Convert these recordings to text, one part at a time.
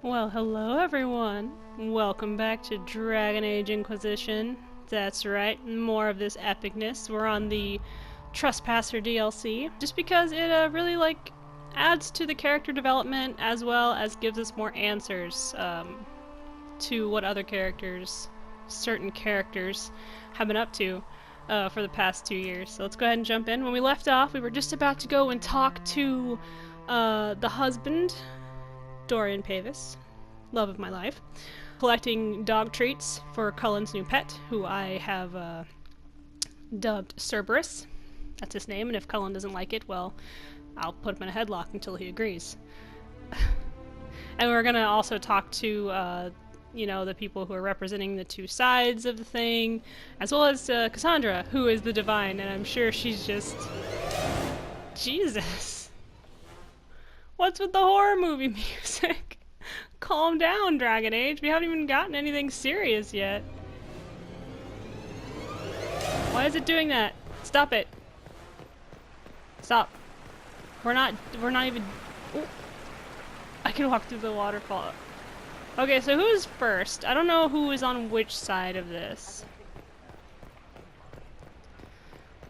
Well, hello everyone. Welcome back to Dragon Age Inquisition. That's right, more of this epicness. We're on the Trespasser DLC, just because it really adds to the character development as well as gives us more answers to what other characters, certain characters, have been up to for the past 2 years. So let's go ahead and jump in. When we left off, we were just about to go and talk to the husband, Dorian Pavis, love of my life, collecting dog treats for Cullen's new pet, who I have dubbed Cerberus. That's his name, and if Cullen doesn't like it, well, I'll put him in a headlock until he agrees. And we're gonna also talk to, the people who are representing the two sides of the thing, as well as Cassandra, who is the Divine, and I'm sure she's just... Jesus. What's with the horror movie music? Calm down, Dragon Age. We haven't even gotten anything serious yet. Why is it doing that? Stop it. Stop. We're not even... Ooh. I can walk through the waterfall. Okay, so who's first? I don't know who is on which side of this.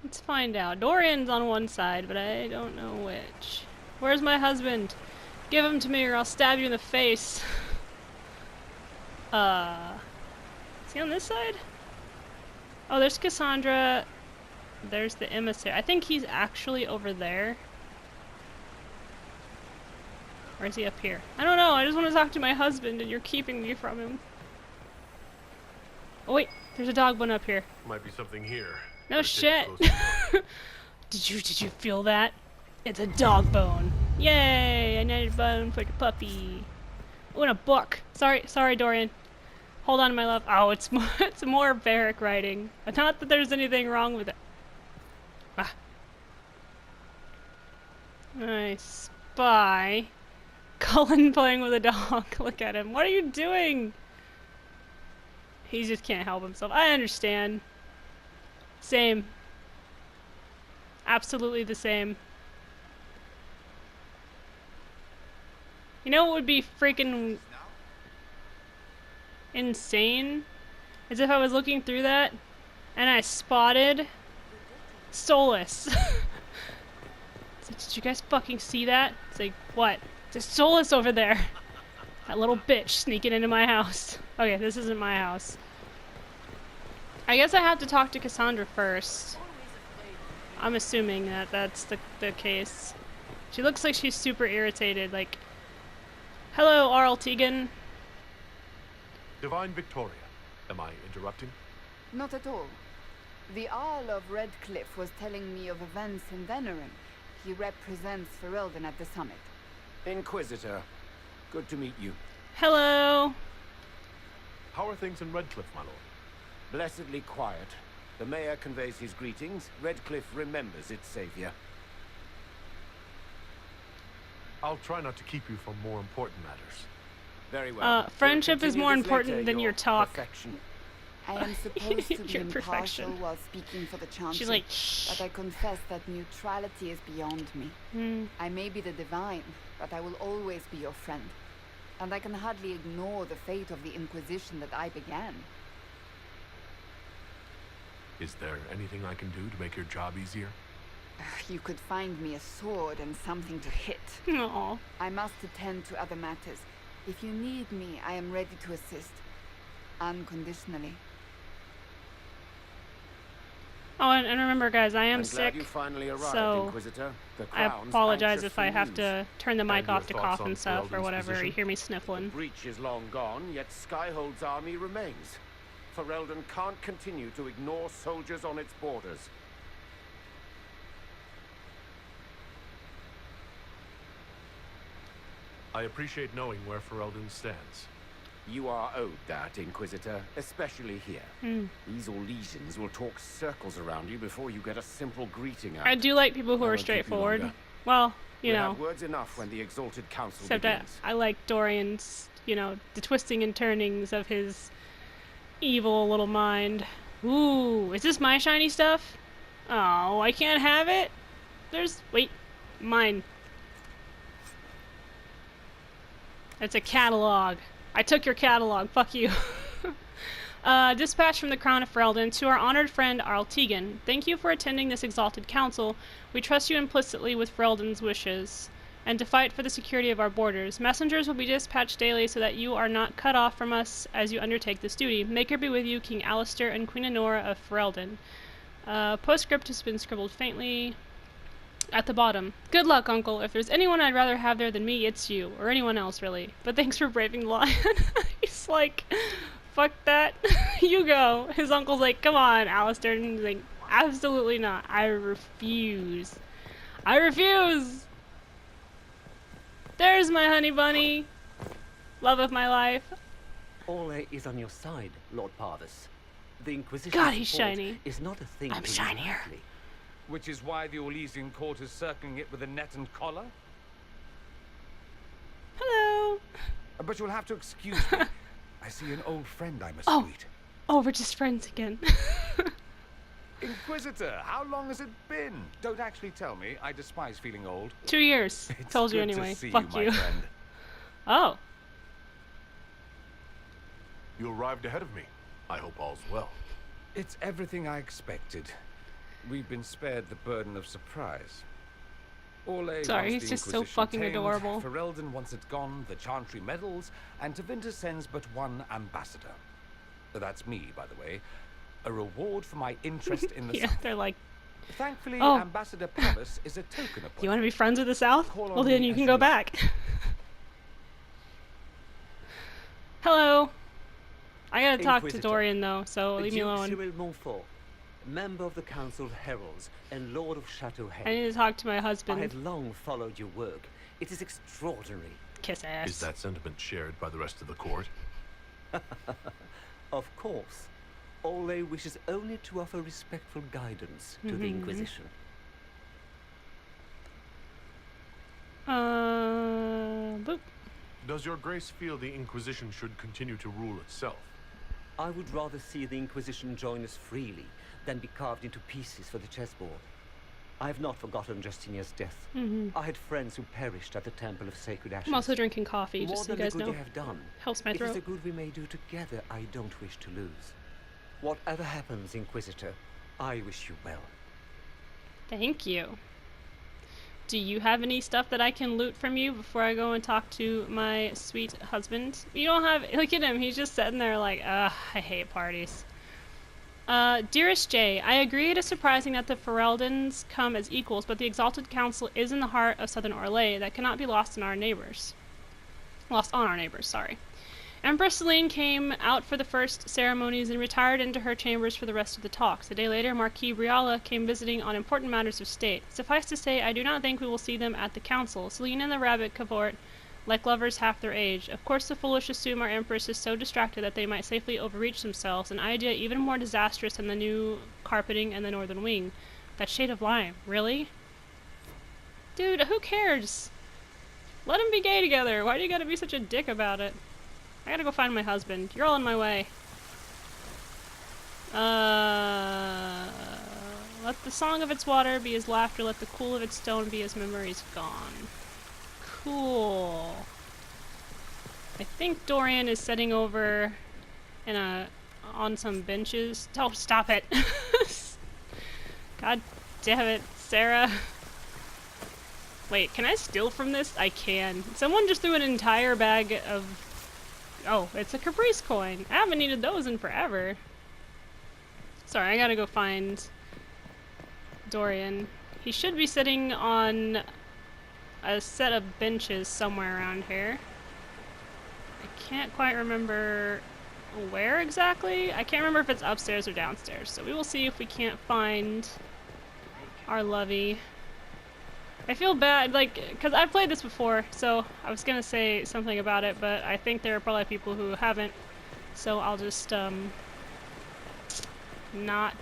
Let's find out. Dorian's on one side, but I don't know which. Where's my husband? Give him to me or I'll stab you in the face. Is he on this side? Oh, there's Cassandra. There's the emissary. I think he's actually over there. Or is he up here? I don't know. I just want to talk to my husband and you're keeping me from him. Oh wait, there's a dog bone up here. Might be something here. No shit. Did you feel that? It's a dog bone. Yay! Another bone for the puppy. Oh, and a book. Sorry, Dorian. Hold on, my love. Oh, it's more barrack writing. Not that there's anything wrong with it. Ah. I spy Cullen playing with a dog. Look at him. What are you doing? He just can't help himself. I understand. Same. Absolutely the same. You know what would be freaking insane? As if I was looking through that and I spotted Solus. It's like, did you guys fucking see that? It's like, what? There's Solus over there. That little bitch sneaking into my house. Okay, this isn't my house. I guess I have to talk to Cassandra first. I'm assuming that that's the case. She looks like she's super irritated, like... Hello, Arl Tegan. Divine Victoria. Am I interrupting? Not at all. The Arl of Redcliffe was telling me of events in Venerin. He represents Ferelden at the summit. Inquisitor. Good to meet you. Hello. How are things in Redcliffe, my lord? Blessedly quiet. The mayor conveys his greetings. Redcliffe remembers its savior. I'll try not to keep you from more important matters. Very well. Friendship is more important later, than your talk. Perfection. I am supposed to be Your impartial perfection. while speaking for the Chancellor. She's like, but I confess that neutrality is beyond me. I may be the Divine, but I will always be your friend. And I can hardly ignore the fate of the Inquisition that I began. Is there anything I can do to make your job easier? You could find me a sword and something to hit. Aww. I must attend to other matters. If you need me, I am ready to assist. Unconditionally. Oh, and remember, guys, I am I'm glad sick, you finally arrived, so Inquisitor. The I Crown's apologize anxious if I for have news. to turn the mic And your off to thoughts cough on and stuff or Ferelden's whatever. position? You hear me The sniffling. breach is long gone, yet Skyhold's army remains. Ferelden can't continue to ignore soldiers on its borders. I appreciate knowing where Ferelden stands. You are owed that, Inquisitor, especially here. These Orlesians will talk circles around you before you get a simple greeting out. I do like people who I are won't keep you straightforward. longer. Well, you We'll know, have words enough when the Exalted Council except begins. I like Dorian's, the twisting and turnings of his evil little mind. Ooh, is this my shiny stuff? Oh, I can't have it? Wait, mine. It's a catalog. I took your catalog. Fuck you. Dispatch from the Crown of Ferelden to our honored friend Arl Tegan. Thank you for attending this exalted council. We trust you implicitly with Ferelden's wishes, and to fight for the security of our borders. Messengers will be dispatched daily so that you are not cut off from us as you undertake this duty. Maker be with you, King Alistair and Queen Honora of Ferelden. Postscript has been scribbled faintly at the bottom. Good luck, Uncle. If there's anyone I'd rather have there than me, it's you. Or anyone else, really. But thanks for braving the lion. He's like, fuck that. You go. His uncle's like, come on, Alistair. And he's like, absolutely not. I refuse. I refuse! There's my honey bunny. Love of my life. Ole is on your side, Lord Parvis. The Inquisition God, he's support shiny. is not a thing I'm to shinier. lightly. Which is why the Orlesian court is circling it with a net and collar? Hello. But you'll have to excuse me. I see an old friend I must greet. Oh, we're just friends again. Inquisitor, how long has it been? Don't actually tell me. I despise feeling old. 2 years. It's Told you good anyway. to see Fuck you, you. my friend. Oh. You arrived ahead of me. I hope all's well. It's everything I expected. We've been spared the burden of surprise. Ole Sorry, wants he's the just so Inquisition fucking tamed, adorable. Ferelden wants it gone, the Chantry medals, and Tevinter sends but one ambassador. That's me, by the way. A reward for my interest in the Yeah, South. they're like, Thankfully, Oh. Ambassador Pavis is a token of you want to be friends with the South? Call on Well, then me you as can you go like. back. Hello. I gotta talk to Inquisitor, Dorian, though, so leave me Duke alone. Cyril Montfort, member of the Council of Heralds and Lord of Chateau I need to talk to my I husband. have long followed your work. It is extraordinary. Kiss ass. Is that sentiment shared by the rest of the court? Of course, Ole wishes only to offer respectful guidance to the Inquisition. Boop. Does your grace feel the Inquisition should continue to rule itself? I would rather see the Inquisition join us freely than be carved into pieces for the chessboard. I have not forgotten Justinia's death. I had friends who perished at the Temple of Sacred Ashes. I'm also drinking coffee, More just so you than guys the good know. you have done, Helps my it is throat. the good we may do together I don't wish to lose. Whatever happens, Inquisitor, I wish you well. Thank you. Do you have any stuff that I can loot from you before I go and talk to my sweet husband? You don't have... Look at him. He's just sitting there like, I hate parties. Dearest Jay, I agree it is surprising that the Fereldans come as equals, but the Exalted Council is in the heart of Southern Orlais that cannot be lost on our neighbors, sorry. Empress Celine came out for the first ceremonies and retired into her chambers for the rest of the talks. A day later, Marquis Briala came visiting on important matters of state. Suffice to say, I do not think we will see them at the council. Celine and the rabbit cavort like lovers half their age. Of course, the foolish assume our empress is so distracted that they might safely overreach themselves, an idea even more disastrous than the new carpeting and the northern wing. That shade of lime. Really? Dude, who cares? Let them be gay together. Why do you gotta be such a dick about it? I gotta go find my husband. You're all in my way. Let the song of its water be his laughter, let the cool of its stone be his memories gone. Cool. I think Dorian is sitting over in on some benches. Oh, stop it. God damn it, Sarah. Wait, can I steal from this? I can. Someone just threw an entire bag of... Oh, it's a Caprice coin. I haven't needed those in forever. Sorry, I gotta go find Dorian. He should be sitting on a set of benches somewhere around here. I can't quite remember where exactly. I can't remember if it's upstairs or downstairs. So we will see if we can't find our lovey. I feel bad, like, because I've played this before, so I was gonna say something about it, but I think there are probably people who haven't, so I'll just, not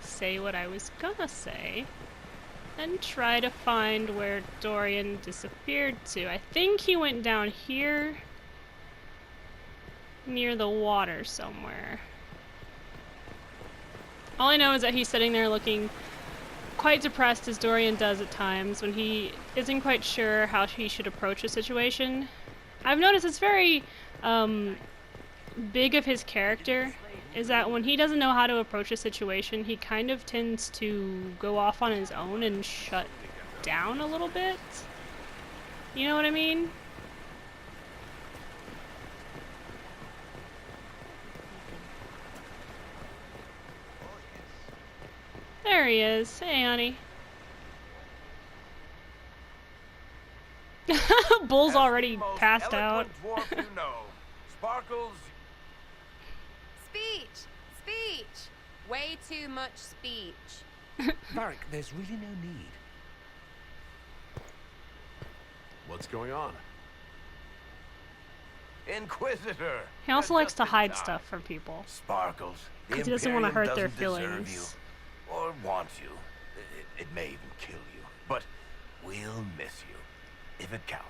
say what I was gonna say, and try to find where Dorian disappeared to. I think he went down here, near the water somewhere. All I know is that he's sitting there looking quite depressed, as Dorian does at times when he isn't quite sure how he should approach a situation. I've noticed it's very big of his character, is that when he doesn't know how to approach a situation, he kind of tends to go off on his own and shut down a little bit. You know what I mean? There he is. Hey, honey. Bull's already passed out. Dwarf you know. Sparkles. Speech! Speech! Way too much speech. Varric, there's really no need. What's going on? Inquisitor. He also likes to Just in hide time. stuff from people. Sparkles. The Because he doesn't want to Imperium hurt their doesn't deserve feelings. You, or want you. It may even kill you, but we'll miss you, if it counts.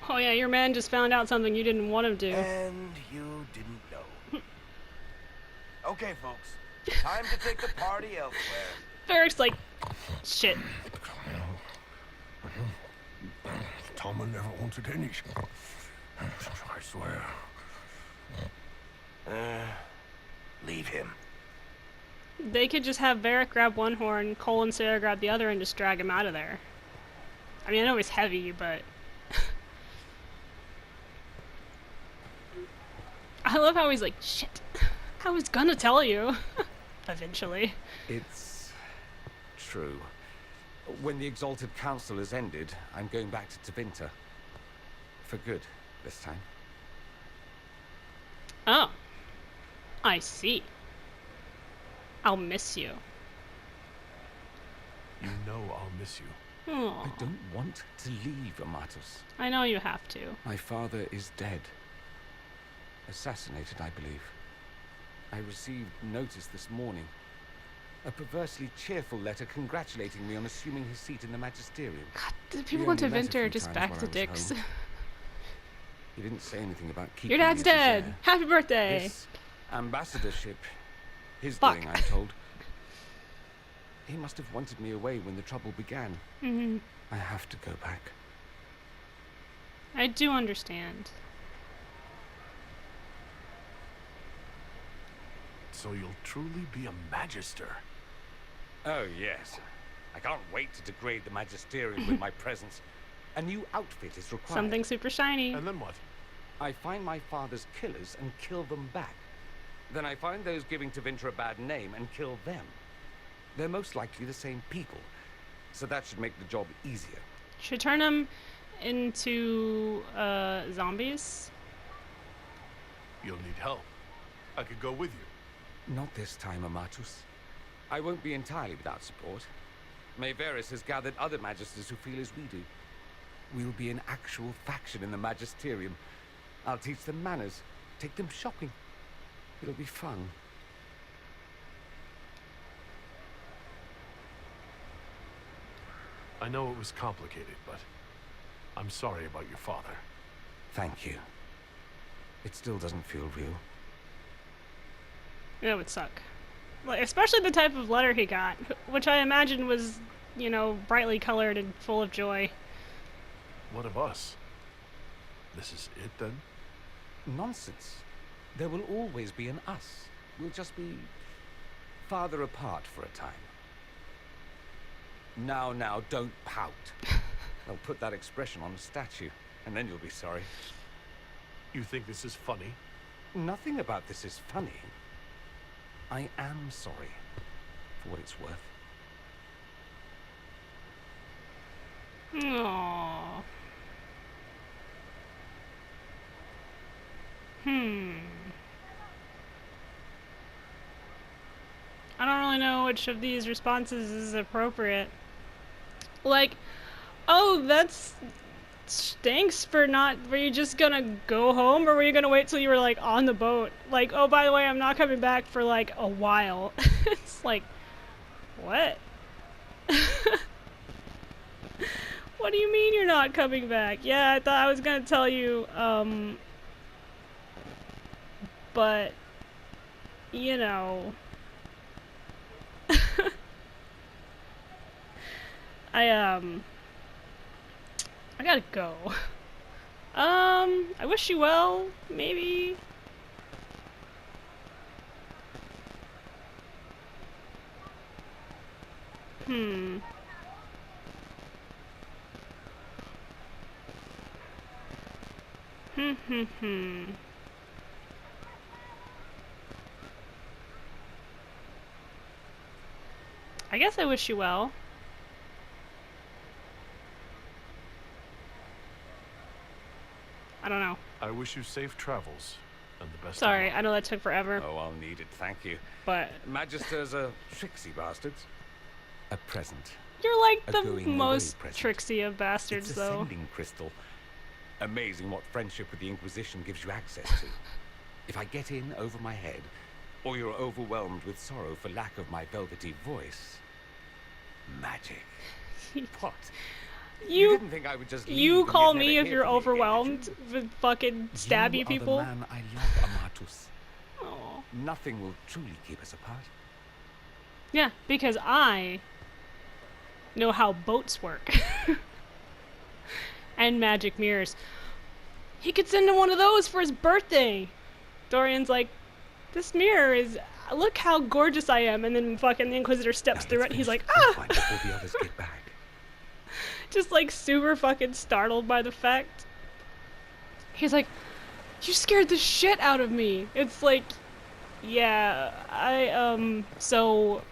Oh yeah, your man just found out something you didn't want him to. And you didn't know. Okay, folks. Time to take the party elsewhere. Varric's like, shit. Toma never wanted any. I swear. Leave him. They could just have Varric grab one horn, Cole and Sarah grab the other, and just drag him out of there. I mean, I know he's heavy, but... I love how he's like, shit, I was gonna tell you. Eventually. It's true. When the Exalted Council has ended, I'm going back to Tevinter. For good, this time. Oh. I see. I'll miss you. You know I'll miss you. Oh, I don't want to leave Amatus. I know you have to. My father is dead. Assassinated, I believe. I received notice this morning. A perversely cheerful letter congratulating me on assuming his seat in the magisterium. God, the We people in only met a Tevinter few are just times back while to I was dicks. home. He didn't say anything about keeping Your dad's me as his dead. heir. Happy birthday. This ambassadorship, his Fuck. doing, I'm told. He must have wanted me away when the trouble began. Mhm. I have to go back. I do understand. So you'll truly be a magister. Oh, yes. I can't wait to degrade the magisterium with my presence. A new outfit is required. Something super shiny. And then what? I find my father's killers and kill them back. Then I find those giving Tevinter a bad name and kill them. They're most likely the same people, so that should make the job easier. Should turn them into zombies. You'll need help. I could go with you. Not this time, Amatus. I won't be entirely without support. Mayveris has gathered other magisters who feel as we do. We'll be an actual faction in the magisterium. I'll teach them manners, take them shopping. It'll be fun. I know it was complicated, but I'm sorry about your father. Thank you. It still doesn't feel real. That would suck. Like, especially the type of letter he got, which I imagine was, you know, brightly colored and full of joy. What of us? This is it, then? Nonsense. There will always be an us. We'll just be farther apart for a time. Now, don't pout. They'll put that expression on a statue, and then you'll be sorry. You think this is funny? Nothing about this is funny. I am sorry, for what it's worth. Aww. I don't really know which of these responses is appropriate. Like, oh, that's stinks for not, were you just gonna go home, or were you gonna wait till you were, like, on the boat? Like, oh, by the way, I'm not coming back for, like, a while. It's like, what? What do you mean you're not coming back? Yeah, I thought I was gonna tell you, but, you know, I gotta go. I wish you well, maybe. Hmm. I guess I wish you well. I don't know. I wish you safe travels and the best Sorry, of I luck. know that took forever, Oh, I'll need it, thank you. but Magisters are tricksy bastards. A present. you're like A the going-away most present. tricksy of bastards, It's a though. sending crystal. Amazing what friendship with the Inquisition gives you access to. If I get in over my head, or you're overwhelmed with sorrow for lack of my velvety voice, magic. What? You didn't think I would just leave You and call you'd me never if hear you're from me again, did overwhelmed you? with fucking stabby You are people. the man I love, Amatus. Aw. Nothing will truly keep us apart. Yeah, because I know how boats work. And magic mirrors. He could send him one of those for his birthday. Dorian's like, this mirror is, look how gorgeous I am. And then fucking the Inquisitor steps Now through let's it and he's finish like, the ah! fight before the others get back. Just like super fucking startled by the fact. He's like, you scared the shit out of me. It's like, yeah, so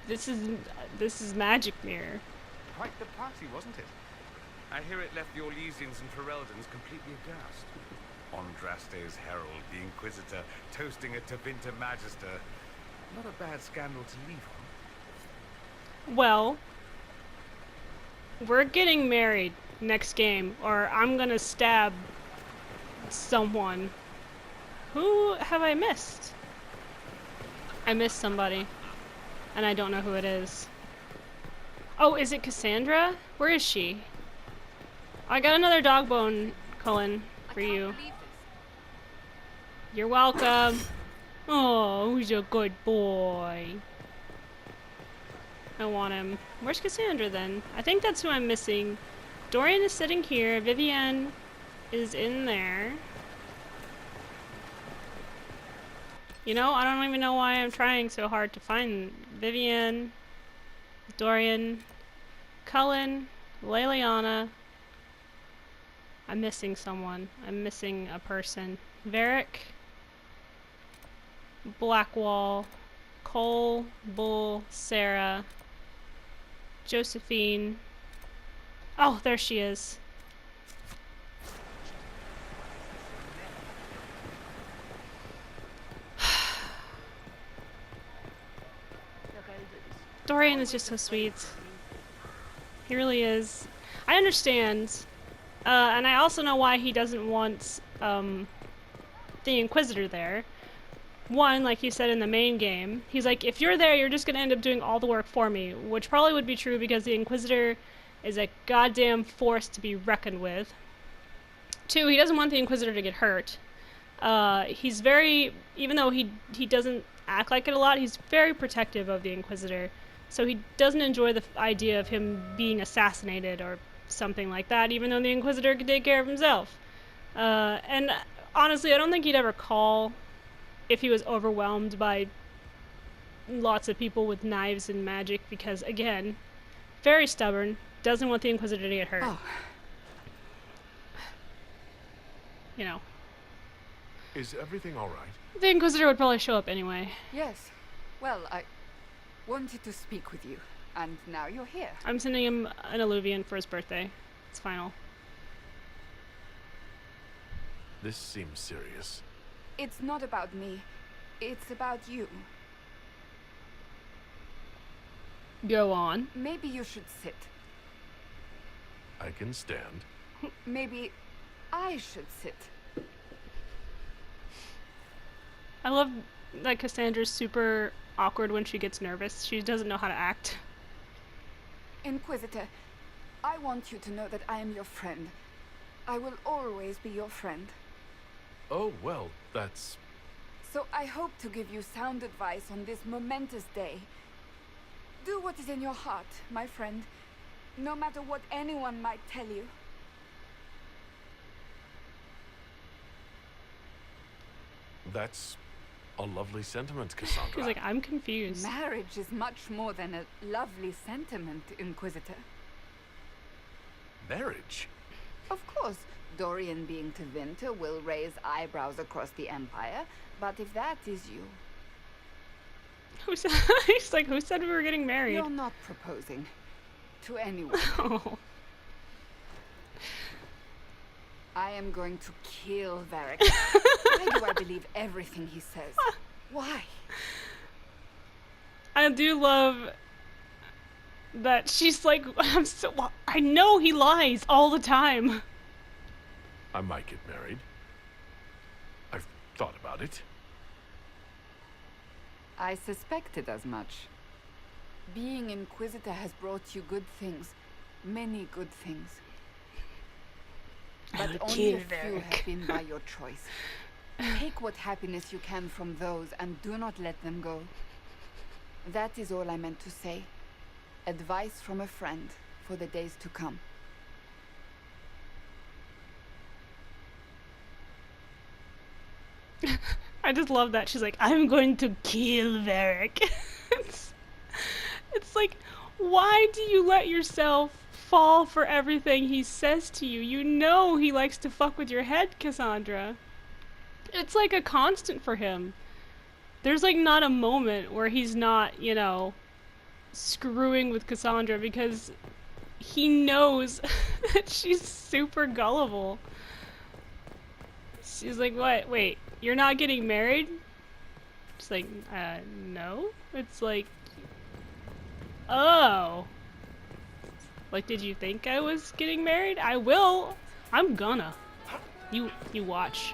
this is magic mirror. Quite the party, wasn't it? I hear it left the Orlesians and Fereldans completely aghast. Andraste's herald, the Inquisitor, toasting a Tevinter Magister. Not a bad scandal to leave on. Well, we're getting married next game, or I'm gonna stab someone. Who have I missed? I missed somebody, and I don't know who it is. Oh, is it Cassandra? Where is she? I got another dog bone, Cullen, for you. You're welcome. Oh, who's a good boy? I want him. Where's Cassandra then? I think that's who I'm missing. Dorian is sitting here. Vivienne is in there. You know, I don't even know why I'm trying so hard to find Vivienne, Dorian, Cullen, Leliana. I'm missing someone. I'm missing a person. Varric, Blackwall, Cole, Bull, Sarah, Josephine. Oh, there she is. Dorian is just so sweet. He really is. I understand. And I also know why he doesn't want the Inquisitor there. One, like he said in the main game, he's like, if you're there, you're just going to end up doing all the work for me, which probably would be true because the Inquisitor is a goddamn force to be reckoned with. Two, he doesn't want the Inquisitor to get hurt. He's very, even though he doesn't act like it a lot, he's very protective of the Inquisitor. So he doesn't enjoy the idea of him being assassinated or something like that, even though the Inquisitor could take care of himself. And honestly, I don't think he'd ever call if he was overwhelmed by lots of people with knives and magic, because, again, very stubborn, doesn't want the Inquisitor to get hurt. Oh. You know. Is everything all right? The Inquisitor would probably show up anyway. Yes. Well, I wanted to speak with you, and now you're here. I'm sending him an Alluvian for his birthday. It's final. This seems serious. It's not about me. It's about you. Go on. Maybe you should sit. I can stand. Maybe I should sit. I love that Cassandra's super awkward when she gets nervous. She doesn't know how to act. Inquisitor, I want you to know that I am your friend. I will always be your friend. Oh, well, that's... So I hope to give you sound advice on this momentous day. Do what is in your heart, my friend, no matter what anyone might tell you. That's a lovely sentiment, Cassandra. She's like, I'm confused. Marriage is much more than a lovely sentiment, Inquisitor. Marriage? Of course, Dorian being to Winter will raise eyebrows across the Empire, but if that is you... Who said, he's like, who said we were getting married? You're not proposing to anyone. Oh. I am going to kill Varric. Why do I believe everything he says? Why? I do love that she's like, I know he lies all the time. I might get married. I've thought about it. I suspected as much. Being Inquisitor has brought you good things. Many good things. But only a few have been by your choice. Take what happiness you can from those and do not let them go. That is all I meant to say. Advice from a friend for the days to come. I just love that. She's like, I'm going to kill Varric. It's like, why do you let yourself fall for everything he says to you? You know he likes to fuck with your head, Cassandra. It's like a constant for him. There's like not a moment where he's not, you know, screwing with Cassandra because he knows that she's super gullible. She's like, what? Wait, you're not getting married? It's like, no. It's like, oh. Like, did you think I was getting married? I will. I'm gonna. You watch.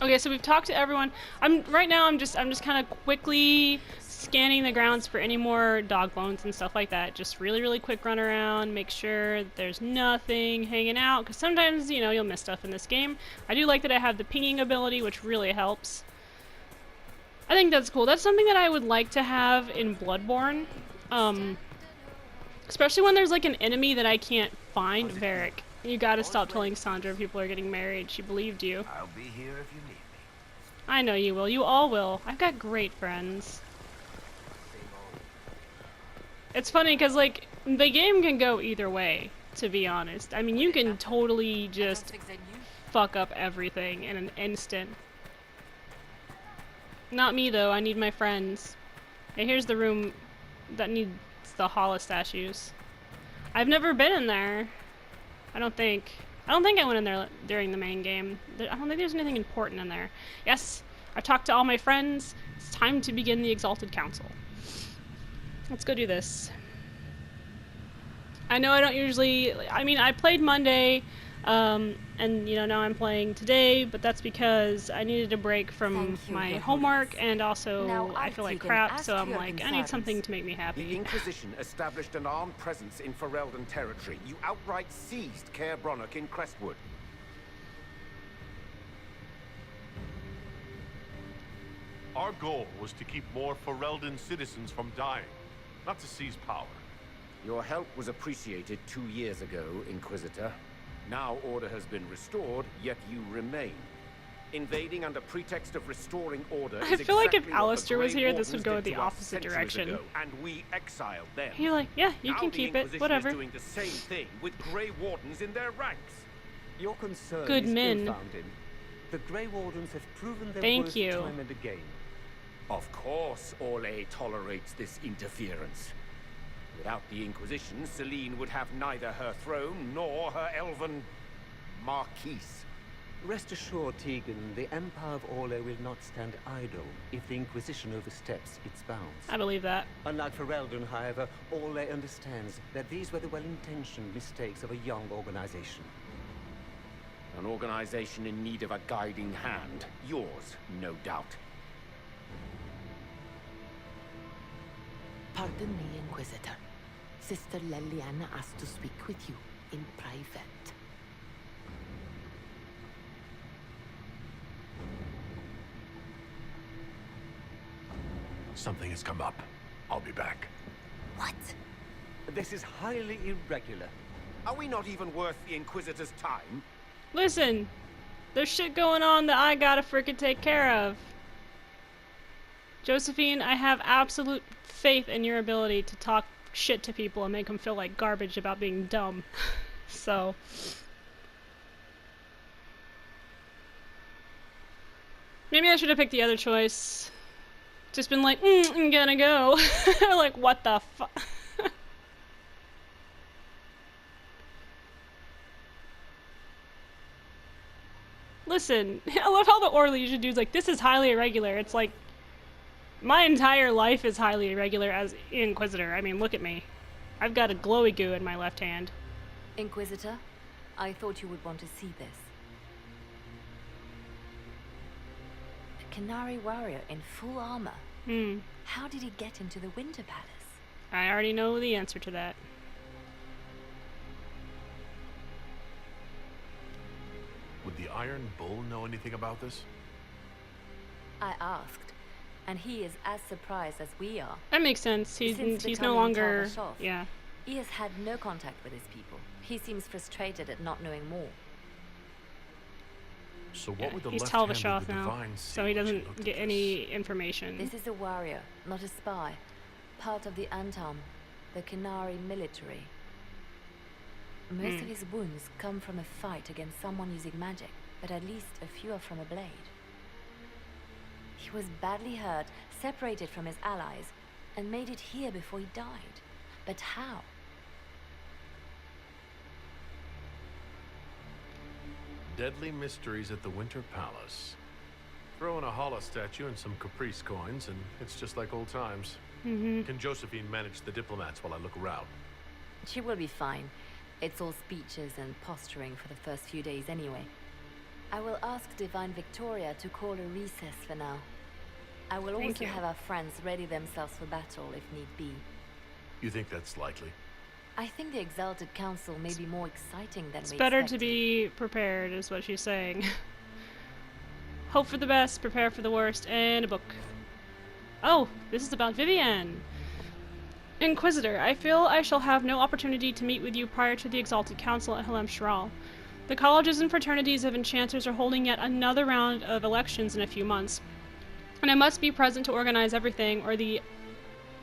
Okay, so we've talked to everyone. Right now I'm just kind of quickly scanning the grounds for any more dog bones and stuff like that. Just really quick run around, make sure that there's nothing hanging out, because sometimes, you know, you'll miss stuff in this game. I do like that I have the pinging ability, which really helps. I think that's cool. That's something that I would like to have in Bloodborne. Especially when there's like an enemy that I can't find. Varric, you gotta stop telling Sandra people are getting married. She believed you. I'll be here if you need me. I know you will. You all will. I've got great friends. It's funny because, like, the game can go either way, to be honest. I mean, you can totally just fuck up everything in an instant. Not me, though. I need my friends. Hey, here's the room that needs the Hala statues. I've never been in there. I don't think I went in there during the main game. I don't think there's anything important in there. Yes, I talked to all my friends. It's time to begin the Exalted Council. Let's go do this. I know I don't usually... I mean, I played Monday, and, you know, now I'm playing today, but that's because I needed a break from my homework, and also I feel like crap, so I'm like, I need something to make me happy. The Inquisition established an armed presence in Ferelden territory. You outright seized Caer Bronach in Crestwood. Our goal was to keep more Ferelden citizens from dying, not to seize power. Your help was appreciated 2 years ago, Inquisitor. Now order has been restored, yet you remain. Invading under pretext of restoring order I feel like if Alistair was here, this would go the opposite direction. And we exiled them. You're like, yeah, you can keep it, whatever. Is doing the same thing with Grey Wardens in their ranks. Your concern Good is men. ill-founded. The Grey Wardens have proven their Thank worth you. time and again. Of course, Orlais tolerates this interference. Without the Inquisition, Selene would have neither her throne nor her elven marquise. Rest assured, Tegan, the Empire of Orlais will not stand idle if the Inquisition oversteps its bounds. I believe that. Unlike Ferelden, however, Orlais understands that these were the well-intentioned mistakes of a young organization. An organization in need of a guiding hand. Yours, no doubt. Pardon me, Inquisitor. Sister Leliana asked to speak with you in private. Something has come up. I'll be back. What? This is highly irregular. Are we not even worth the Inquisitor's time? Listen, There's shit going on that I gotta frickin' take care of. Josephine, I have absolute faith in your ability to talk shit to people and make them feel like garbage about being dumb. So... maybe I should have picked the other choice. Just been like, I'm gonna go. Like, what the fuck? Listen, I love how the Orlesian dude's like, this is highly irregular. It's like, my entire life is highly irregular as Inquisitor. I mean, look at me. I've got a glowy goo in my left hand. Inquisitor, I thought you would want to see this. A Canary warrior in full armor. How did he get into the Winter Palace? I already know the answer to that. Would the Iron Bull know anything about this? I asked, and he is as surprised as we are. That makes sense. He's no longer... yeah. He has had no contact with his people. He seems frustrated at not knowing more. So what would the he's left hand of Telvishoth the now, divine so he doesn't get any information. This is a warrior, not a spy. Part of the Antam, the Canary military. Most of his wounds come from a fight against someone using magic, but at least a few are from a blade. He was badly hurt, separated from his allies, and made it here before he died. But how? Deadly mysteries at the Winter Palace. Throw in a Hala statue and some caprice coins, and it's just like old times. Can Josephine manage the diplomats while I look around? She will be fine. It's all speeches and posturing for the first few days anyway. I will ask Divine Victoria to call a recess for now. I will also have our friends ready themselves for battle if need be. You think that's likely? I think the Exalted Council may be more exciting than we expected. It's better to be prepared, is what she's saying. Hope for the best, prepare for the worst, and a book. Oh, this is about Vivienne. Inquisitor, I feel I shall have no opportunity to meet with you prior to the Exalted Council at Helem Shral. The colleges and fraternities of enchanters are holding yet another round of elections in a few months, and I must be present to organize everything, or the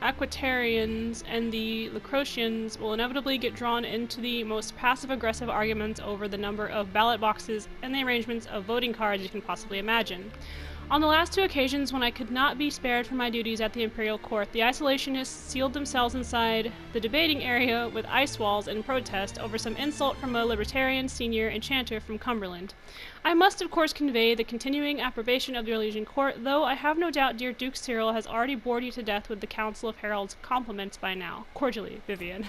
Aquitarians and the Lacrocians will inevitably get drawn into the most passive-aggressive arguments over the number of ballot boxes and the arrangements of voting cards you can possibly imagine. On the last two occasions when I could not be spared from my duties at the Imperial Court, the isolationists sealed themselves inside the debating area with ice walls in protest over some insult from a libertarian senior enchanter from Cumberland. I must of course convey the continuing approbation of the Orlesian Court, though I have no doubt dear Duke Cyril has already bored you to death with the Council of Heralds' compliments by now. Cordially, Vivienne.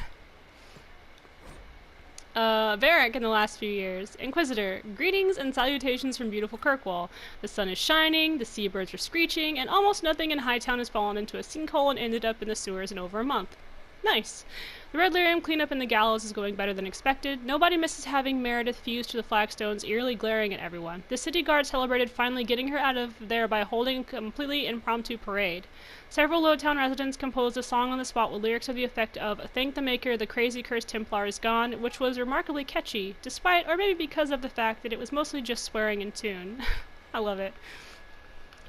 Varric in the last few years. Inquisitor, greetings and salutations from beautiful Kirkwall. The sun is shining, the seabirds are screeching, and almost nothing in Hightown has fallen into a sinkhole and ended up in the sewers in over a month. Nice. The Red Lyrium cleanup in the gallows is going better than expected. Nobody misses having Meredith fused to the flagstones, eerily glaring at everyone. The city guard celebrated finally getting her out of there by holding a completely impromptu parade. Several Lowtown residents composed a song on the spot with lyrics to the effect of "Thank the Maker, the crazy cursed Templar is gone," which was remarkably catchy, despite, or maybe because of the fact that it was mostly just swearing in tune. I love it.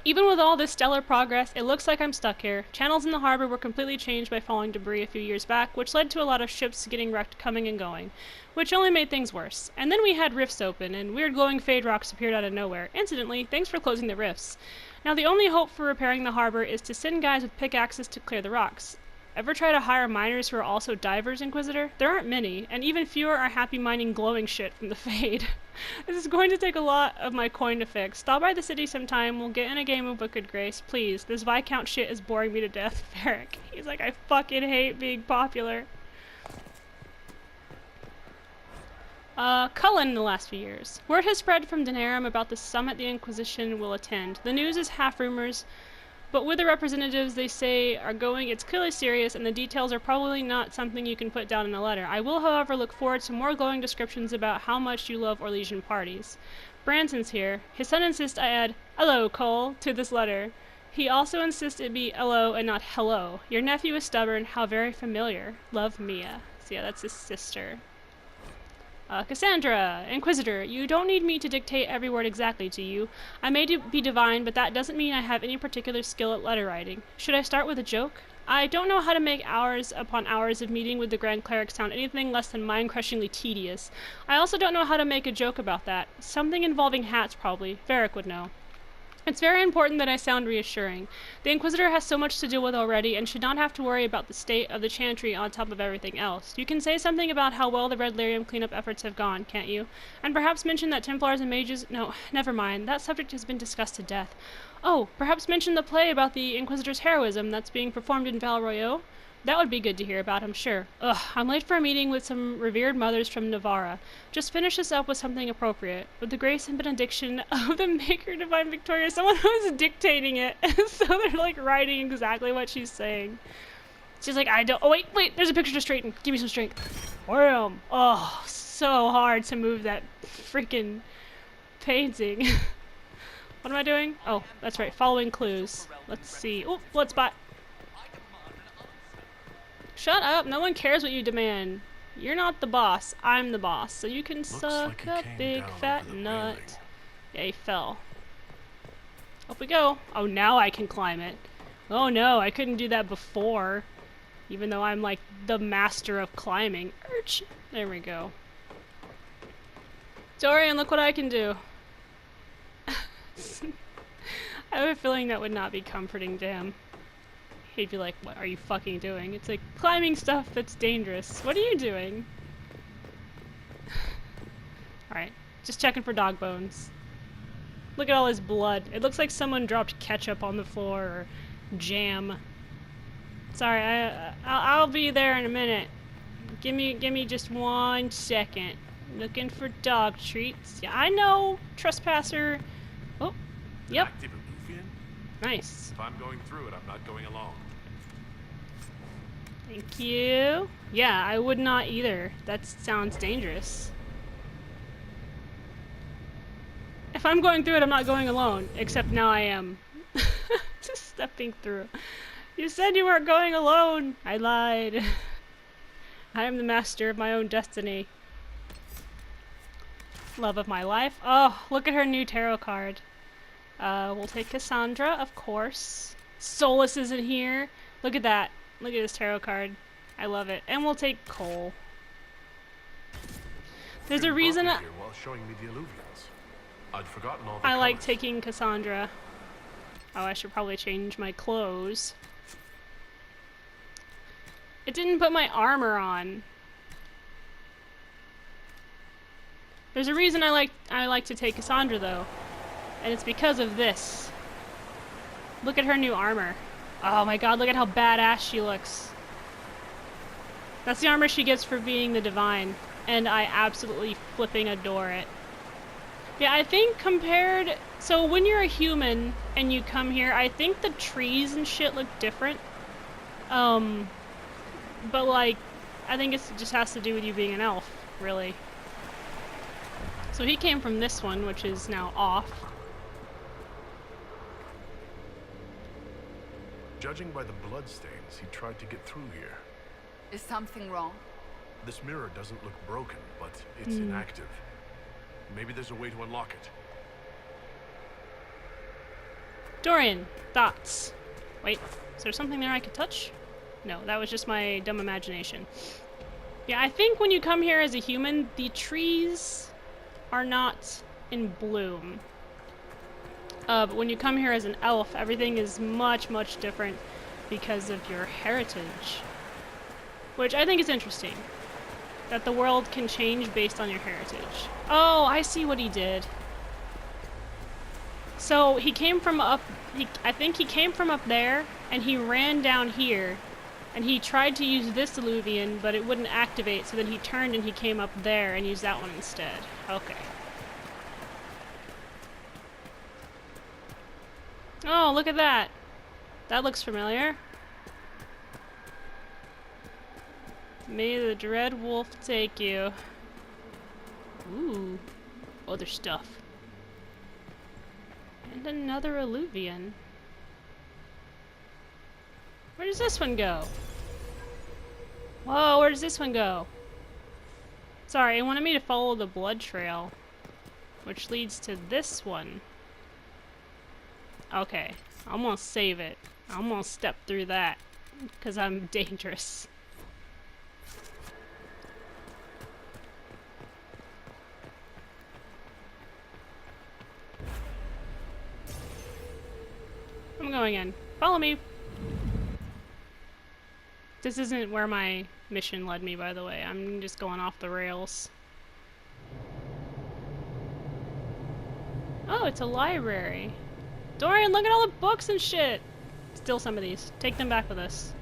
Even with all this stellar progress, it looks like I'm stuck here. Channels in the harbor were completely changed by falling debris a few years back, which led to a lot of ships getting wrecked coming and going, which only made things worse. And then we had rifts open, and weird glowing fade rocks appeared out of nowhere. Incidentally, thanks for closing the rifts. Now the only hope for repairing the harbor is to send guys with pickaxes to clear the rocks. Ever try to hire miners who are also divers, Inquisitor? There aren't many, and even fewer are happy mining glowing shit from the fade. This is going to take a lot of my coin to fix. Stop by the city sometime, we'll get in a game of Wicked Grace. Please, this Viscount shit is boring me to death. Varric. He's like, I fucking hate being popular. Cullen in the last few years. Word has spread from Denerim about the summit the Inquisition will attend. The news is half rumors, but with the representatives they say are going, it's clearly serious, and the details are probably not something you can put down in a letter. I will, however, look forward to more glowing descriptions about how much you love Orlesian parties. Branson's here. His son insists I add, "Hello, Cole," to this letter. He also insists it be "hello" and not "hello." Your nephew is stubborn. How very familiar. Love, Mia. So yeah, that's his sister. Cassandra, Inquisitor, you don't need me to dictate every word exactly to you. I may be divine, but that doesn't mean I have any particular skill at letter writing. Should I start with a joke? I don't know how to make hours upon hours of meeting with the Grand Cleric sound anything less than mind-crushingly tedious. I also don't know how to make a joke about that. Something involving hats, probably. Varric would know. It's very important that I sound reassuring. The Inquisitor has so much to deal with already and should not have to worry about the state of the Chantry on top of everything else. You can say something about how well the Red Lyrium cleanup efforts have gone, can't you? And perhaps mention that Templars and mages— no, never mind. That subject has been discussed to death. Oh, perhaps mention the play about the Inquisitor's heroism that's being performed in Val Royeaux? That would be good to hear about, I'm sure. Ugh, I'm late for a meeting with some revered mothers from Navarra. Just finish this up with something appropriate. With the grace and benediction of the Maker Divine Victoria. Someone was dictating it, so they're like writing exactly what she's saying. She's like, I don't— oh wait, there's a picture to straighten. Give me some strength. Wham! Oh, so hard to move that freaking painting. What am I doing? Oh, that's right, following clues. Let's see. Oh, blood spot. Shut up, no one cares what you demand. You're not the boss, I'm the boss, so you can suck a big fat nut. Yeah, he fell. Up we go. Oh, now I can climb it. Oh no, I couldn't do that before. Even though I'm like the master of climbing. Urch. There we go. Dorian, look what I can do. I have a feeling that would not be comforting to him. He'd be like, what are you fucking doing? It's like climbing stuff that's dangerous. What are you doing? Alright, just checking for dog bones. Look at all his blood. It looks like someone dropped ketchup on the floor or jam. Sorry, I'll be there in a minute. Give me just 1 second. Looking for dog treats. Yeah, I know, Trespasser. Oh, yep. Active Illuvian? Nice. If I'm going through it, I'm not going along. Thank you. Yeah, I would not either. That sounds dangerous. If I'm going through it, I'm not going alone. Except now I am. Just stepping through. You said you weren't going alone. I lied. I am the master of my own destiny. Love of my life. Oh, look at her new tarot card. We'll take Cassandra, of course. Solus is in here. Look at that. Look at his tarot card. I love it. And we'll take Cole. There's a reason While showing me the Illuvians. I'd forgotten all the I like colors. taking Cassandra. Oh, I should probably change my clothes. It didn't put my armor on. There's a reason I like to take Cassandra though. And it's because of this. Look at her new armor. Oh my god, look at how badass she looks. That's the armor she gets for being the Divine. And I absolutely flipping adore it. Yeah, I think compared... So when you're a human and you come here, I think the trees and shit look different. But like, I think it just has to do with you being an elf, really. So he came from this one, which is now off. Judging by the bloodstains, he tried to get through here. Is something wrong? This mirror doesn't look broken, but it's inactive. Maybe there's a way to unlock it. Dorian, thoughts. Wait, is there something there I could touch? No, that was just my dumb imagination. Yeah, I think when you come here as a human, the trees are not in bloom. But when you come here as an elf, everything is much, much different because of your heritage. Which I think is interesting. That the world can change based on your heritage. Oh, I see what he did. So he came from up... I think he came from up there, and he ran down here. And he tried to use this Illuvian, but it wouldn't activate, so then he turned and he came up there and used that one instead. Okay. Oh, look at that. That looks familiar. May the dread wolf take you. Ooh. Other stuff. And another Illuvian. Where does this one go? Whoa, where does this one go? Sorry, it wanted me to follow the blood trail, which leads to this one. Okay, I'm gonna save it. I'm gonna step through that, because I'm dangerous. I'm going in. Follow me! This isn't where my mission led me, by the way. I'm just going off the rails. Oh, it's a library. Dorian, look at all the books and shit! Steal some of these. Take them back with us.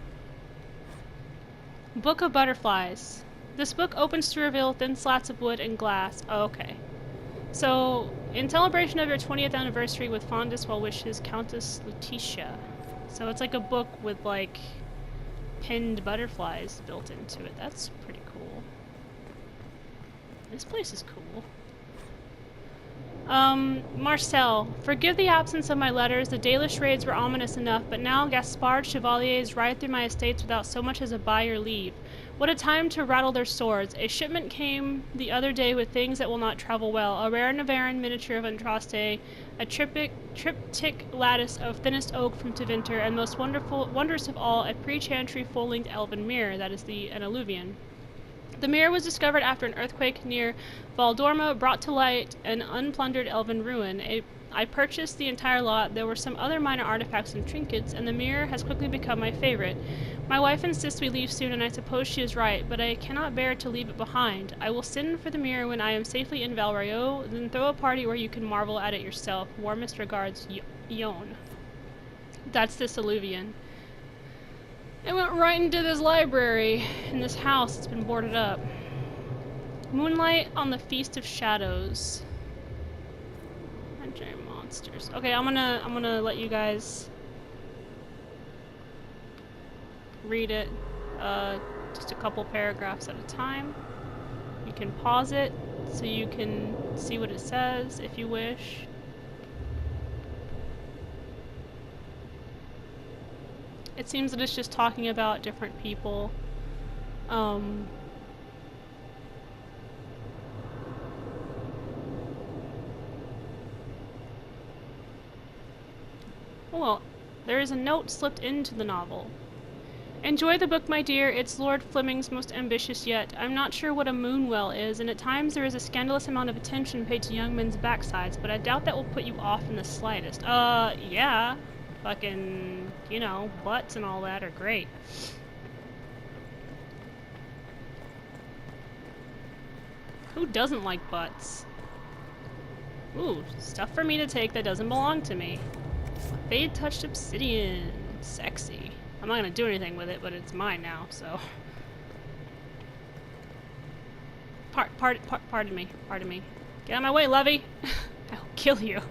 Book of Butterflies. This book opens to reveal thin slats of wood and glass. Oh, okay. So, in celebration of your 20th anniversary with fondest well wishes, Countess Lutetia. So it's like a book with, like, pinned butterflies built into it. That's pretty cool. This place is cool. Marcel, forgive the absence of my letters. The Dalish raids were ominous enough, but now Gaspard chevaliers ride through my estates without so much as a by your leave. What a time to rattle their swords. A shipment came the other day with things that will not travel well. A rare Navarin miniature of Andraste, a triptych lattice of thinnest oak from Tevinter, and most wondrous of all, a pre-chantry full-length elven mirror, that is an alluvian. The mirror was discovered after an earthquake near Valdorma brought to light an unplundered elven ruin. I purchased the entire lot. There were some other minor artifacts and trinkets, and the mirror has quickly become my favorite. My wife insists we leave soon, and I suppose she is right, but I cannot bear to leave it behind. I will send for the mirror when I am safely in Valrayo, then throw a party where you can marvel at it yourself. Warmest regards, Yon. That's this alluvian. I went right into this library in this house that's been boarded up. Moonlight on the Feast of Shadows. Giant monsters. Okay, I'm gonna let you guys read it just a couple paragraphs at a time. You can pause it so you can see what it says if you wish. It seems that it's just talking about different people. Well, there is a note slipped into the novel. Enjoy the book, my dear. It's Lord Fleming's most ambitious yet. I'm not sure what a moonwell is, and at times there is a scandalous amount of attention paid to young men's backsides, but I doubt that will put you off in the slightest. Yeah. Fucking, you know, butts and all that are great. Who doesn't like butts? Ooh, stuff for me to take that doesn't belong to me. Fade touched obsidian. Sexy. I'm not gonna do anything with it, but it's mine now, so. Pardon me. Get out of my way, Lovey! I will kill you.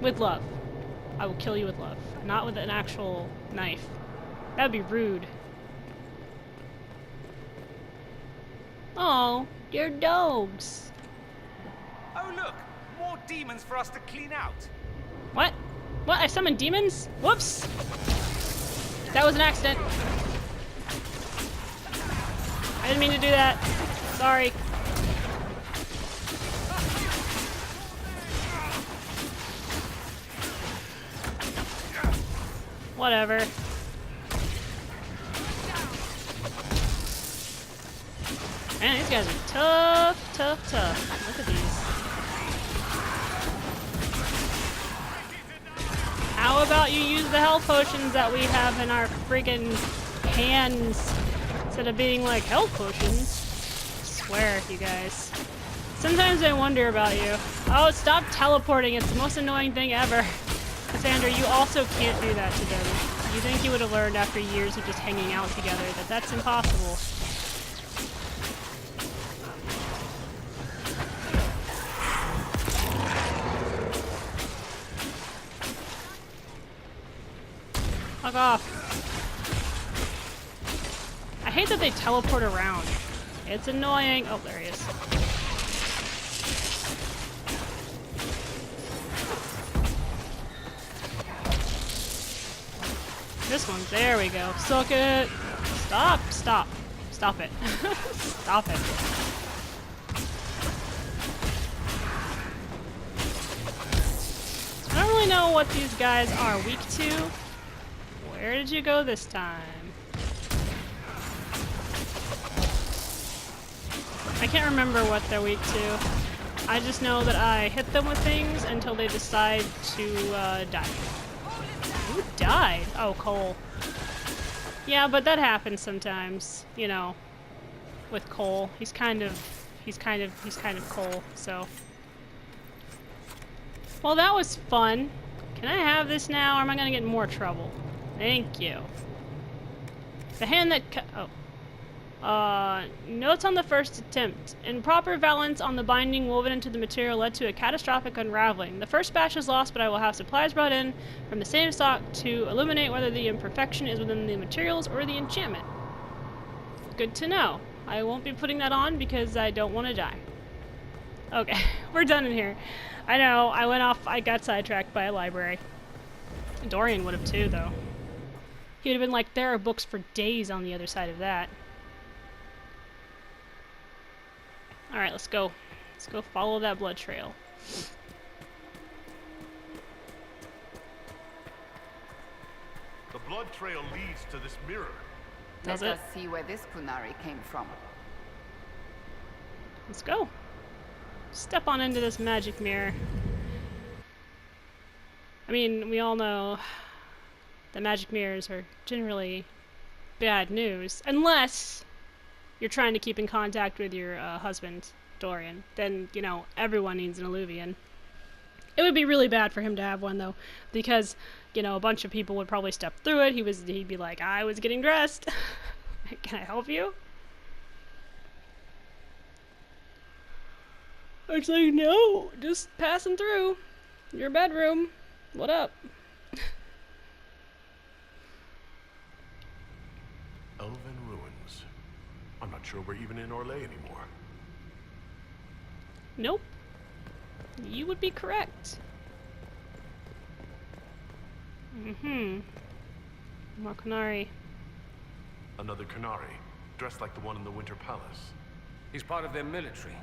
With love. I will kill you with love. Not with an actual knife. That would be rude. Oh, you're dogs. Oh look! More demons for us to clean out! What? What? I summoned demons? Whoops! That was an accident. I didn't mean to do that. Sorry. Whatever. Man, these guys are tough. Look at these. How about you use the health potions that we have in our friggin' hands instead of being like health potions? I swear, you guys. Sometimes I wonder about you. Oh, stop teleporting. It's the most annoying thing ever. Cassandra, you also can't do that to them. You think you would have learned after years of just hanging out together that that's impossible. Fuck off. I hate that they teleport around. It's annoying. Oh, there he is. This one. There we go. Suck it. Stop. Stop it. Stop it. I don't really know what these guys are weak to. Where did you go this time? I can't remember what they're weak to. I just know that I hit them with things until they decide to die. Who died? Oh, Cole. Yeah, but that happens sometimes, you know, with Cole. He's kind of Cole, so. Well, that was fun. Can I have this now, or am I gonna get in more trouble? Thank you. The hand that notes on the first attempt. Improper valance on the binding woven into the material led to a catastrophic unraveling. The first batch is lost, but I will have supplies brought in from the same stock to illuminate whether the imperfection is within the materials or the enchantment. Good to know. I won't be putting that on because I don't want to die. Okay, we're done in here. I know, I got sidetracked by a library. Dorian would have too, though. He would have been like, there are books for days on the other side of that. Alright, let's go. Let's go follow that blood trail. The blood trail leads to this mirror. Does Let it? us see where this Kunari came from. Let's go. Step on into this magic mirror. I mean, we all know that magic mirrors are generally bad news. Unless you're trying to keep in contact with your husband, Dorian. Then, you know, everyone needs an Illuvian. It would be really bad for him to have one, though, because, you know, a bunch of people would probably step through it. He'd be like, I was getting dressed. Can I help you? Actually, no. Just passing through your bedroom. What up? Elven ruins. I'm not sure we're even in Orlais anymore. Nope. You would be correct. Mm-hmm. More Kunari. Another Kunari, dressed like the one in the Winter Palace. He's part of their military,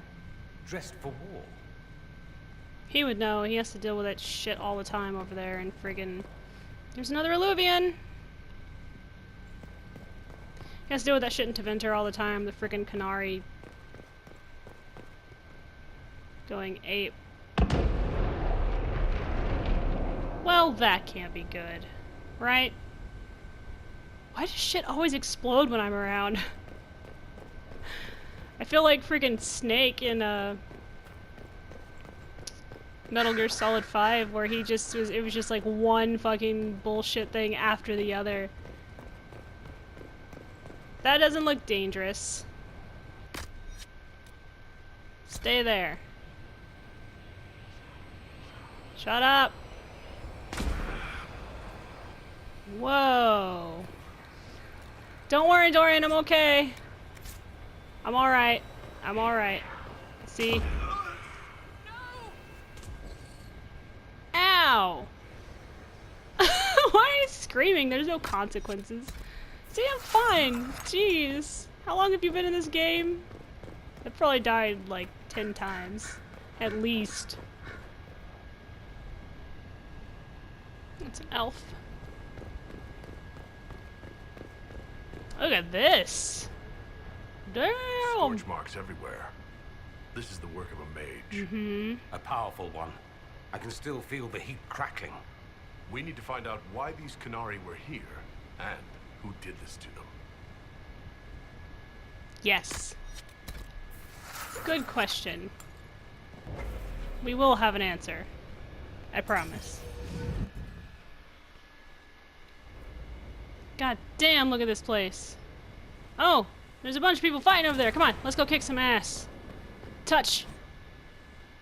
dressed for war. He would know. He has to deal with that shit all the time over there and friggin'... There's another Illuvian! He has to deal with that shit in Tevinter all the time. The friggin' Kunari... going ape. Well, that can't be good. Right? Why does shit always explode when I'm around? I feel like friggin' Snake in Metal Gear Solid 5, where he just was, it was just like one fucking bullshit thing after the other. That doesn't look dangerous. Stay there. Shut up. Whoa. Don't worry, Dorian, I'm okay. I'm alright. I'm alright. See? Ow! Why are you screaming? There's no consequences. See, I'm fine. Jeez. How long have you been in this game? I've probably died like 10 times. At least. It's an elf. Look at this. Damn! Scorch marks everywhere. This is the work of a mage. Mm-hmm. A powerful one. I can still feel the heat crackling. We need to find out why these Kunari were here, and who did this to them. Yes. Good question. We will have an answer. I promise. God damn, look at this place. Oh, there's a bunch of people fighting over there. Come on, let's go kick some ass. Touch.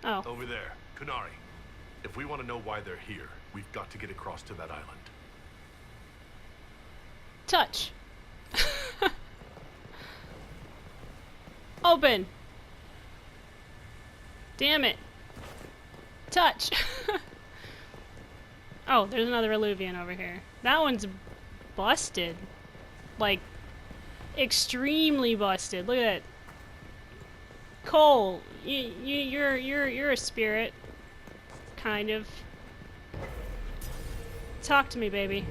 Oh. Over there, Kunari. If we want to know why they're here, we've got to get across to that island. Touch. Open. Damn it. Touch. Oh, there's another Illuvian over here. That one's busted. Like, extremely busted. Look at that. Cole, you're a spirit, kind of. Talk to me, baby.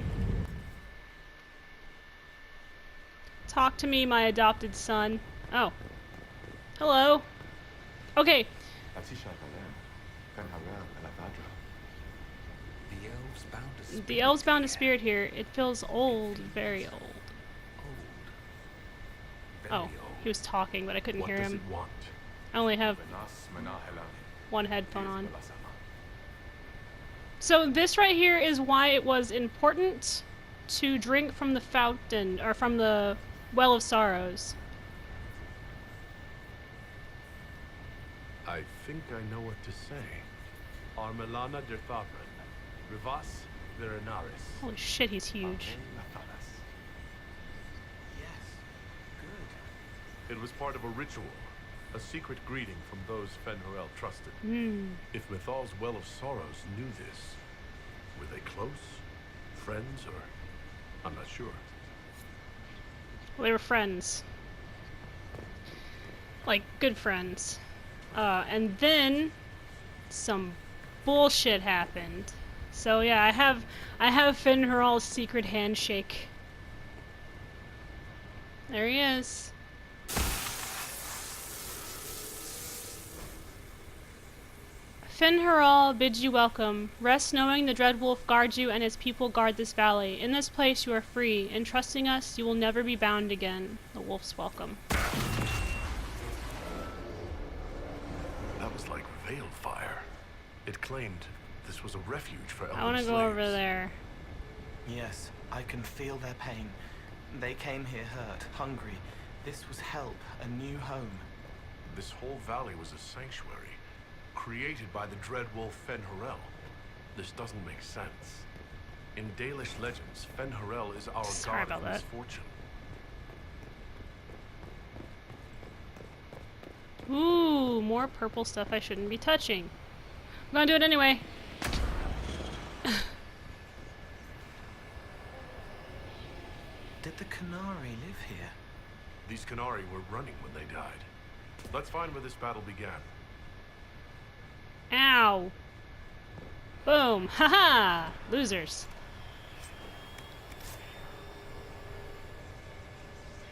Talk to me, my adopted son. Oh. Hello. Okay. The elves bound a spirit here. It feels old, very old. Oh, he was talking, but I couldn't hear him. What does it want? I only have one headphone on. So this right here is why it was important to drink from the fountain, or from the Well of Sorrows. I think I know what to say. Armelana der Thavren. Rivas Verenaris. Holy shit, he's huge. It was part of a ritual, a secret greeting from those Fen'Harel trusted. If Mythal's Well of Sorrows knew this, were they close? Friends, or... I'm not sure. Well, they were friends. Like, good friends. And then some bullshit happened. So yeah, I have Fen'Harel's secret handshake. There he is. Fen'Harel bids you welcome. Rest knowing the Dread Wolf guards you and his people guard this valley. In this place you are free. In trusting us, you will never be bound again. The wolf's welcome. That was like veil fire. It claimed this was a refuge for elven I want to go over there. Yes, I can feel their pain. They came here hurt, hungry. This was help, a new home. This whole valley was a sanctuary, created by the Dread Wolf Fen'Harel. This doesn't make sense. In Dalish legends, Fen'Harel is our god of misfortune. Ooh, more purple stuff I shouldn't be touching. I'm gonna do it anyway. Did the Qunari live here? These Qunari were running when they died. Let's find where this battle began. Ow! Boom! Haha! Losers.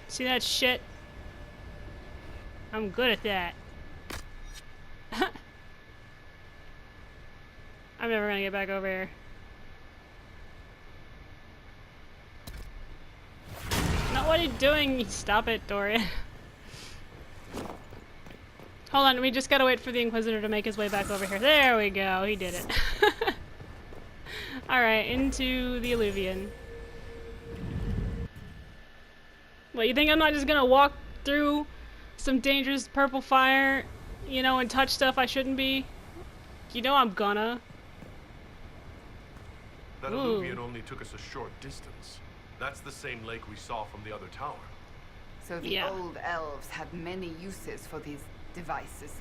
See that shit? I'm good at that. I'm never gonna get back over here. Not what are you doing? Stop it, Dorian. Hold on, we just gotta wait for the Inquisitor to make his way back over here. There we go, he did it. Alright, into the Alluvion. What, you think I'm not just gonna walk through some dangerous purple fire, you know, and touch stuff I shouldn't be? You know I'm gonna. That Alluvion only took us a short distance. That's the same lake we saw from the other tower. So the old elves had many uses for these devices.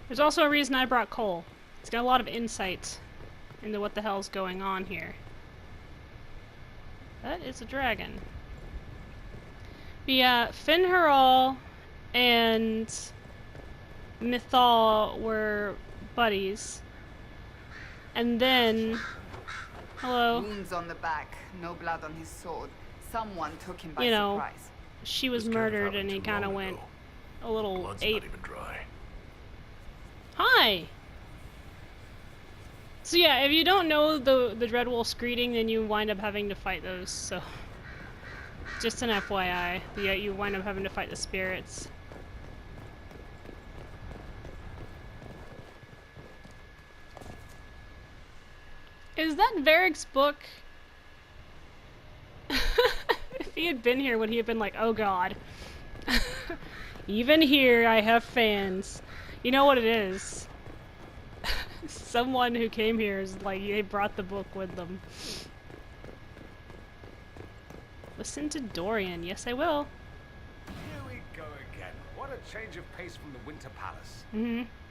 There's also a reason I brought Cole. He's got a lot of insight into what the hell's going on here. That is a dragon. But yeah, Fen'Harel and Mythal were buddies. And then... Hello? Wounds on the back, no blood on his sword. Someone took him by you know, surprise. She was murdered and he kind of went a little Blood's ape. not even dry. Hi! So yeah, if you don't know the Dreadwolf's greeting, then you wind up having to fight those, so... Just an FYI. Yeah, you wind up having to fight the spirits. Is that Varric's book? If he had been here, would he have been like, oh god. Even here, I have fans. You know what it is. Someone who came here is like, they brought the book with them. Listen to Dorian. Yes, I will. Here we go again. What a change of pace from the Winter Palace.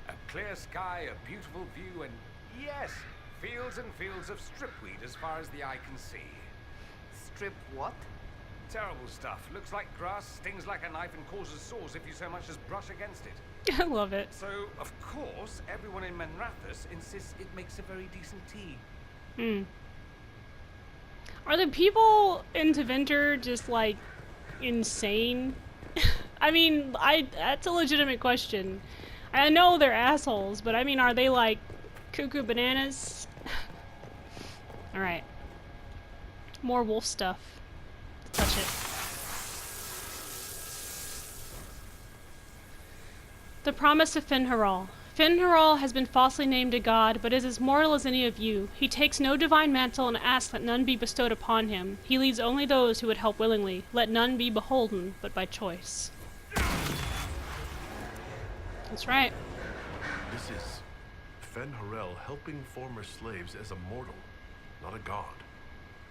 A clear sky, a beautiful view, and yes, fields and fields of stripweed as far as the eye can see. strip what? Terrible stuff. Looks like grass, stings like a knife, and causes sores if you so much as brush against it. I love it. So, of course, everyone in Manrathus insists it makes a very decent tea. Hmm. Are the people in Tevinter just, like, insane? I mean, that's a legitimate question. I know they're assholes, but I mean, are they, like, cuckoo bananas? Alright. More wolf stuff. Touch it. The promise of Finharal. Finharal has been falsely named a god, but is as mortal as any of you. He takes no divine mantle and asks that none be bestowed upon him. He leads only those who would help willingly. Let none be beholden, but by choice. That's right. This is Fenharel helping former slaves as a mortal, not a god.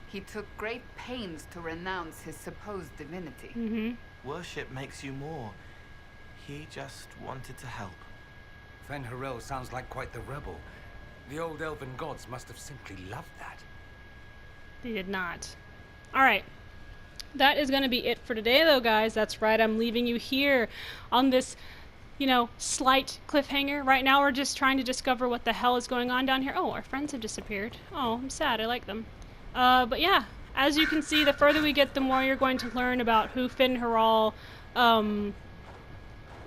He took great pains to renounce his supposed divinity. Mm-hmm. Worship makes you more. He just wanted to help. Fenharel sounds like quite the rebel. The old elven gods must have simply loved that. They did not. Alright. That is going to be it for today, though, guys. That's right. I'm leaving you here on this, you know, slight cliffhanger. Right now we're just trying to discover what the hell is going on down here. Oh, our friends have disappeared. Oh, I'm sad. I like them. But yeah, as you can see, the further we get, the more you're going to learn about who Finharal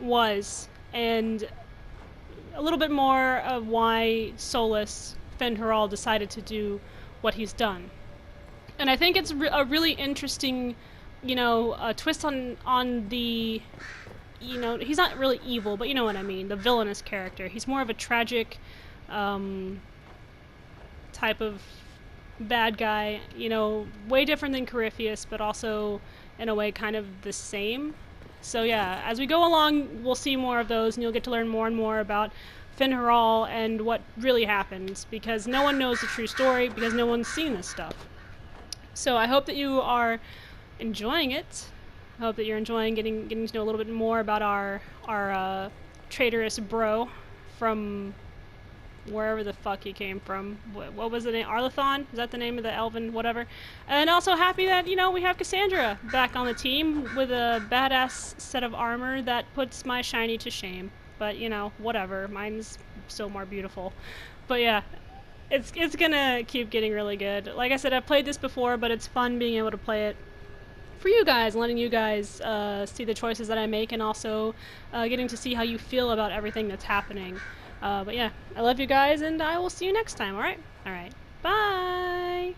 was, and a little bit more of why Solus Finharal decided to do what he's done. And I think it's a really interesting, you know, twist on the, you know, he's not really evil, but you know what I mean, the villainous character. He's more of a tragic type of bad guy, you know, way different than Corypheus, but also in a way kind of the same. So yeah, as we go along, we'll see more of those, and you'll get to learn more and more about Finharal and what really happened, because no one knows the true story, because no one's seen this stuff. So I hope that you are enjoying it. I hope that you're enjoying getting to know a little bit more about our traitorous bro from wherever the fuck he came from. What was the name? Arlathon? Is that the name of the elven whatever? And also happy that, you know, we have Cassandra back on the team with a badass set of armor that puts my shiny to shame. But, you know, whatever. Mine's still more beautiful. But yeah, it's gonna keep getting really good. Like I said, I've played this before, but it's fun being able to play it for you guys, letting you guys see the choices that I make, and also getting to see how you feel about everything that's happening. But yeah, I love you guys, and I will see you next time, alright? Alright, bye!